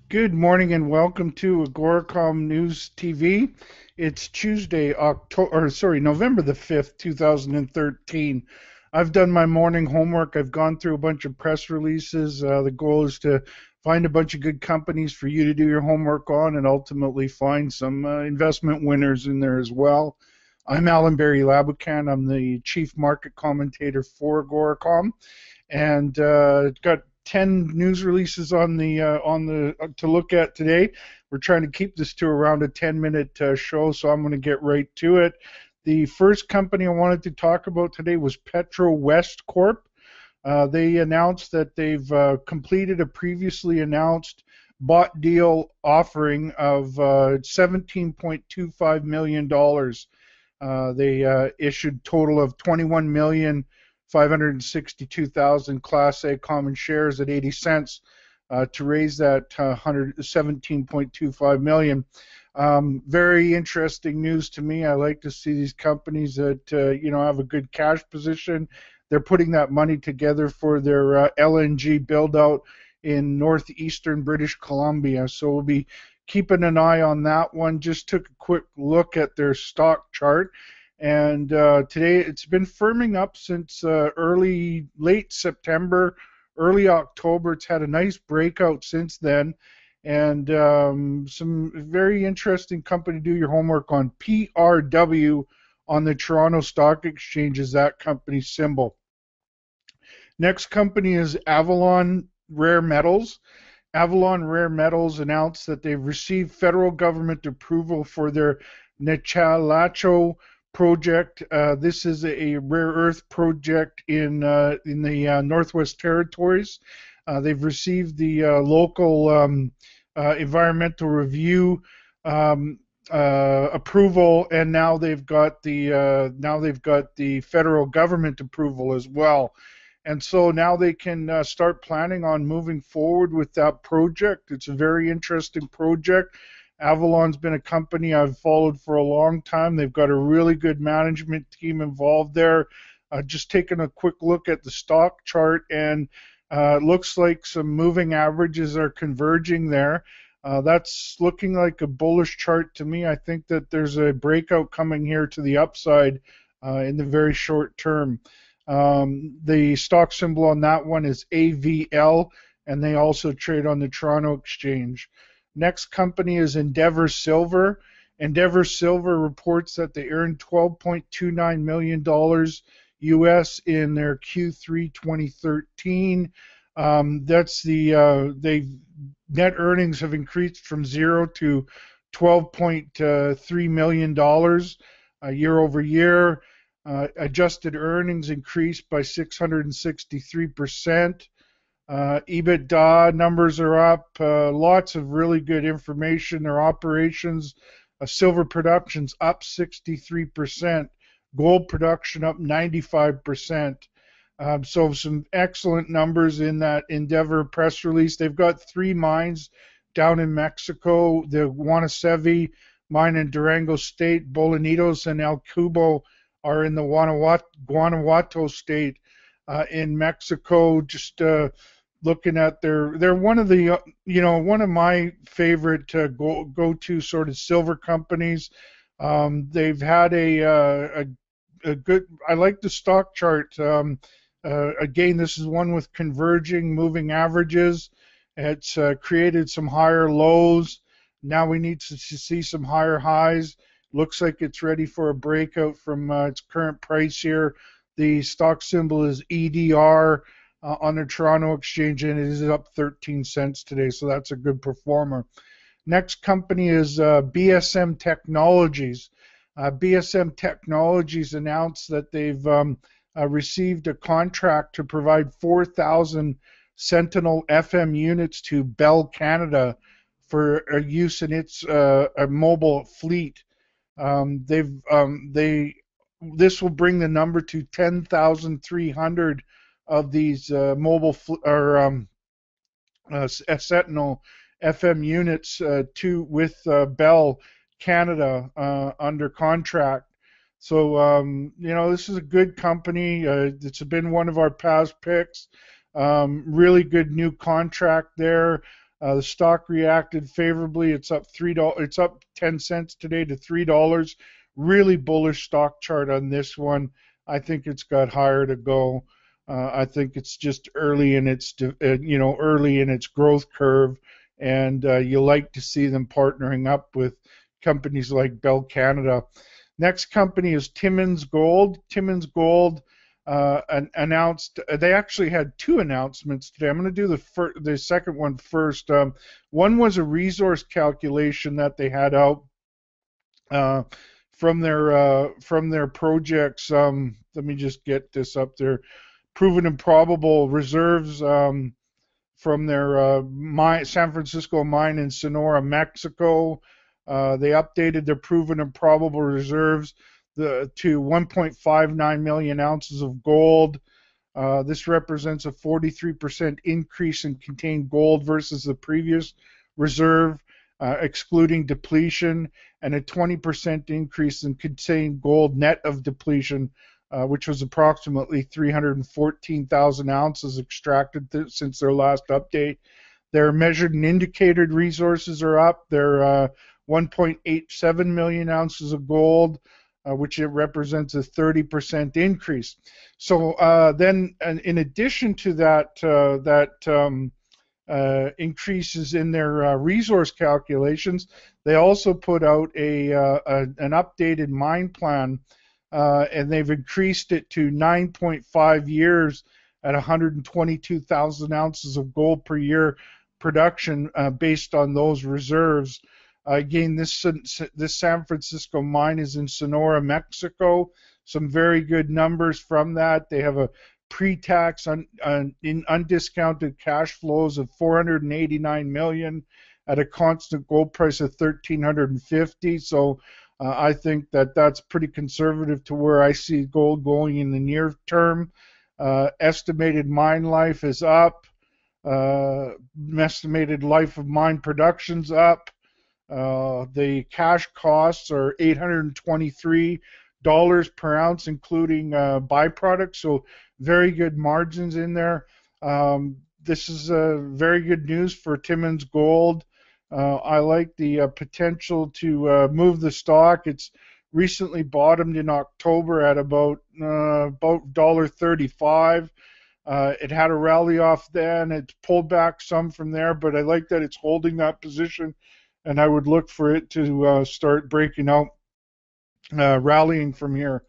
Good morning and welcome to AGORACOM News TV. It's Tuesday, November the 5th, 2013. I've done my morning homework. I've gone through a bunch of press releases. The goal is to find a bunch of good companies for you to do your homework on and ultimately find some investment winners in there as well. I'm Alan Barry Labucan. I'm the Chief Market Commentator for AGORACOM, and got 10 news releases on the to look at today. We're trying to keep this to around a 10-minute show, so I'm going to get right to it. The first company I wanted to talk about today was PetroWest Corp. They announced that they've completed a previously announced bought deal offering of $17.25 million. They issued total of 21,562,000 Class A common shares at 80 cents to raise that $17.25 million. Very interesting news to me. I like to see these companies that have a good cash position. They're putting that money together for their LNG build out in northeastern British Columbia. So we'll be keeping an eye on that one. Just took a quick look at their stock chart, and today it's been firming up since late September, early October. It's had a nice breakout since then, and some very interesting company to do your homework on. PRW on the Toronto Stock Exchange is that company's symbol. Next company is Avalon Rare Metals. Avalon Rare Metals announced that they've received federal government approval for their Nechalacho project. This is a rare earth project in the Northwest Territories. They've received the local environmental review approval, and now they've got the federal government approval as well. And so now they can start planning on moving forward with that project. It's a very interesting project. Avalon's been a company I've followed for a long time. They've got a really good management team involved there. Just taking a quick look at the stock chart, and it looks like some moving averages are converging there. That's looking like a bullish chart to me. I think that there's a breakout coming here to the upside in the very short term. The stock symbol on that one is AVL, and they also trade on the Toronto Exchange. Next company is Endeavour Silver. Endeavour Silver reports that they earned $12.29 million US in their Q3 2013. Net earnings have increased from 0 to $12.3 million year over year. Adjusted earnings increased by 663%. EBITDA numbers are up. Lots of really good information. Their operations, silver production's up 63%. Gold production up 95%. So some excellent numbers in that Endeavour press release. They've got 3 mines down in Mexico. The Guanacevi mine in Durango State, Bolañitos and El Cubo are in the Guanajuato State in Mexico. Just looking at they're one of the one of my favorite go-to sort of silver companies. They've had a good. I like the stock chart. Again, this is one with converging moving averages. It's created some higher lows. Now we need to see some higher highs. Looks like it's ready for a breakout from its current price here. The stock symbol is EDR on the Toronto Exchange, and it is up 13 cents today, so that's a good performer. Next company is BSM Technologies. BSM Technologies announced that they've received a contract to provide 4,000 Sentinel FM units to Bell Canada for use in its mobile fleet. This will bring the number to 10,300 of these mobile Sentinel FM units with Bell Canada under contract. So this is a good company. It's been one of our past picks. Really good new contract there. The stock reacted favorably. It's up $3. It's up 10 cents today to $3. Really bullish stock chart on this one. I think it's got higher to go. I think it's just early in its early in its growth curve, and you like to see them partnering up with companies like Bell Canada. Next company is Timmins Gold. Timmins Gold announced. They actually had two announcements today. I'm going to do the second one first. One was a resource calculation that they had out from their projects. Let me just get this up there. Proven and probable reserves from their San Francisco mine in Sonora, Mexico. They updated their proven and probable reserves to 1.59 million ounces of gold. This represents a 43% increase in contained gold versus the previous reserve, excluding depletion, and a 20% increase in contained gold net of depletion, which was approximately 314,000 ounces extracted since their last update. Their measured and indicated resources are up. They're 1.87 million ounces of gold, which it represents a 30% increase. So then, in addition to that, increases in their resource calculations, they also put out an updated mine plan, and they've increased it to 9.5 years at 122,000 ounces of gold per year production based on those reserves. Again, this San Francisco mine is in Sonora, Mexico. Some very good numbers from that. They have a pre-tax in undiscounted cash flows of $489 million at a constant gold price of $1,350. So I think that's pretty conservative to where I see gold going in the near term. Estimated mine life is up. Estimated life of mine production's up. The cash costs are $823 per ounce, including byproducts, so very good margins in there. This is very good news for Timmins Gold. I like the potential to move the stock. It's recently bottomed in October at about $1.35. It had a rally off then. It's pulled back some from there, but I like that it's holding that position, and I would look for it to start breaking out, rallying from here.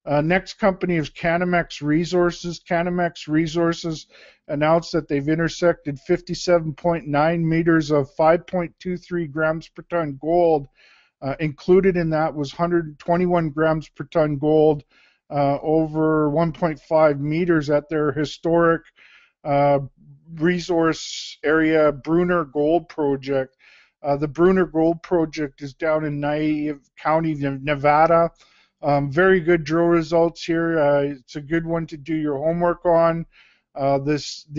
Next company is Cannamax Resources. Cannamax Resources announced that they've intersected 57.9 meters of 5.23 grams per ton gold. Included in that was 121 grams per ton gold over 1.5 meters at their historic resource area Bruner Gold Project. The Bruner Gold Project is down in Naive County, Nevada. Very good drill results here. It's a good one to do your homework on. Just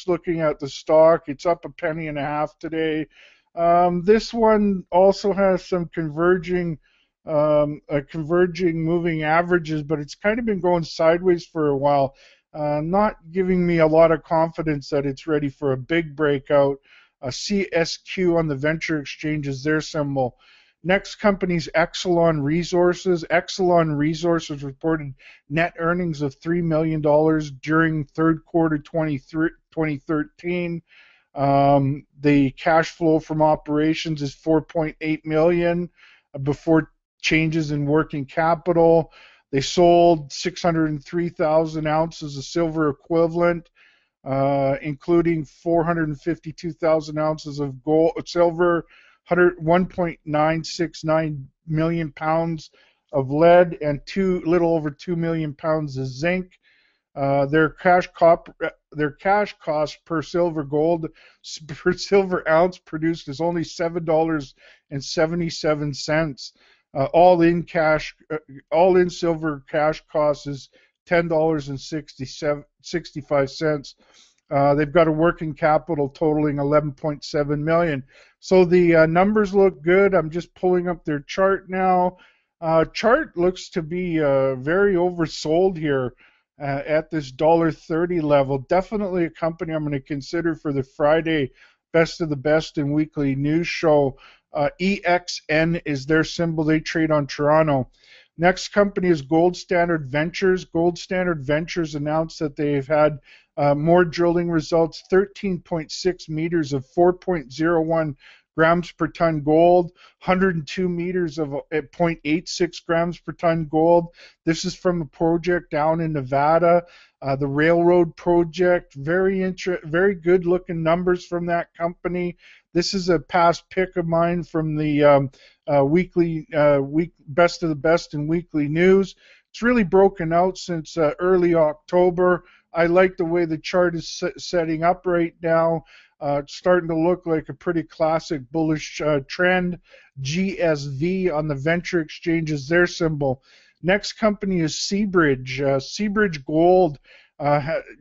looking at the stock, it's up $0.015 today. This one also has some converging moving averages, but it's kind of been going sideways for a while. Not giving me a lot of confidence that it's ready for a big breakout. CSQ on the venture exchange is their symbol. Next company is Exelon Resources. Exelon Resources reported net earnings of $3 million during third quarter 2013. The cash flow from operations is $4.8 million before changes in working capital. They sold 603,000 ounces of silver equivalent, including 452,000 ounces of silver, 1.969 million pounds of lead, and little over 2 million pounds of zinc. Their cash cost per silver ounce produced is only $7.77. All in silver cash cost is $10.65. They've got a working capital totaling $11.7 million. So the numbers look good. I'm just pulling up their chart now. Chart looks to be very oversold here. at this $1.30 level. Definitely a company I'm going to consider for the Friday best of the best and weekly news show. EXN is their symbol. They trade on Toronto. Next company is Gold Standard Ventures. Gold Standard Ventures announced that they've had more drilling results, 13.6 meters of 4.01 grams per ton gold, 102 meters of 0.86 grams per ton gold. This is from a project down in Nevada, the railroad project. Very good looking numbers from that company. This is a past pick of mine from the weekly best of the best and weekly news. It's really broken out since early October. I like the way the chart is setting up right now. It's starting to look like a pretty classic bullish trend. GSV on the venture exchange is their symbol. Next company is Seabridge. Seabridge Gold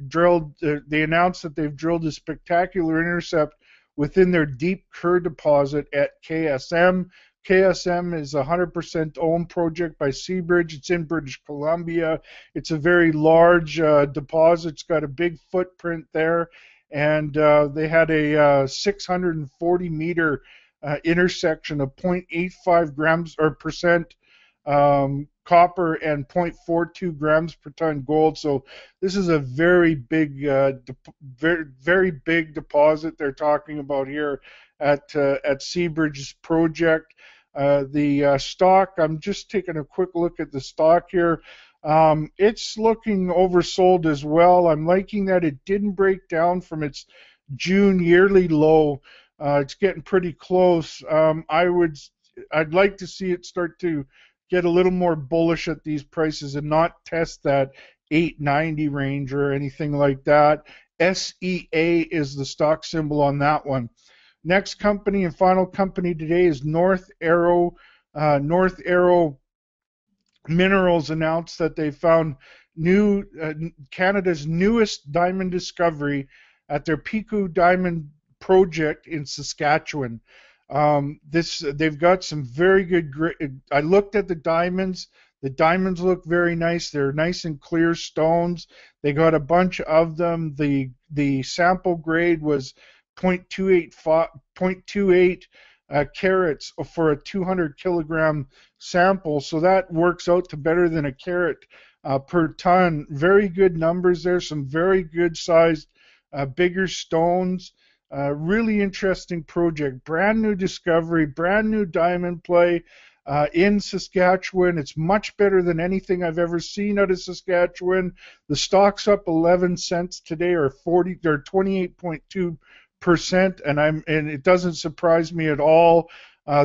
drilled. They announced that they've drilled a spectacular intercept within their deep Kerr deposit at KSM. KSM is a 100% owned project by Seabridge. It's in British Columbia. It's a very large deposit. It's got a big footprint there. And they had a 640 meter intersection of 0.85 grams or percent copper and 0.42 grams per ton gold. So this is a very big, very big deposit they're talking about here at Seabridge's project. The stock, I'm just taking a quick look at the stock here. It's looking oversold as well. I'm liking that it didn't break down from its June yearly low. It's getting pretty close. I'd like to see it start to get a little more bullish at these prices and not test that 890 range or anything like that. SEA is the stock symbol on that one. Next company and final company today is North Arrow. North Arrow Minerals announced that they found Canada's newest diamond discovery at their Pico Diamond project in Saskatchewan. They've got some very good. I looked at the diamonds. The diamonds look very nice. They're nice and clear stones. They got a bunch of them. The sample grade was 0.28 carats for a 200 kilogram sample, so that works out to better than a carat per ton. Very good numbers there, some very good sized bigger stones. Really interesting project, brand new discovery, brand new diamond play in Saskatchewan. It's much better than anything I've ever seen out of Saskatchewan. The stock's up 11 cents today, or 28.2%, and it doesn't surprise me at all.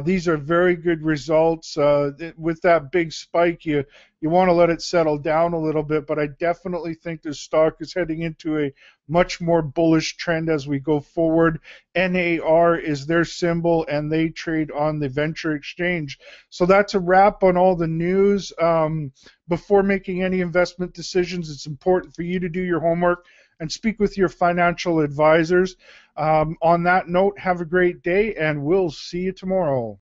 These are very good results. With that big spike, you want to let it settle down a little bit, but I definitely think the stock is heading into a much more bullish trend as we go forward. NAR is their symbol, and they trade on the venture exchange. So that's a wrap on all the news. Before making any investment decisions, it's important for you to do your homework and speak with your financial advisors. On that note, have a great day, and we'll see you tomorrow.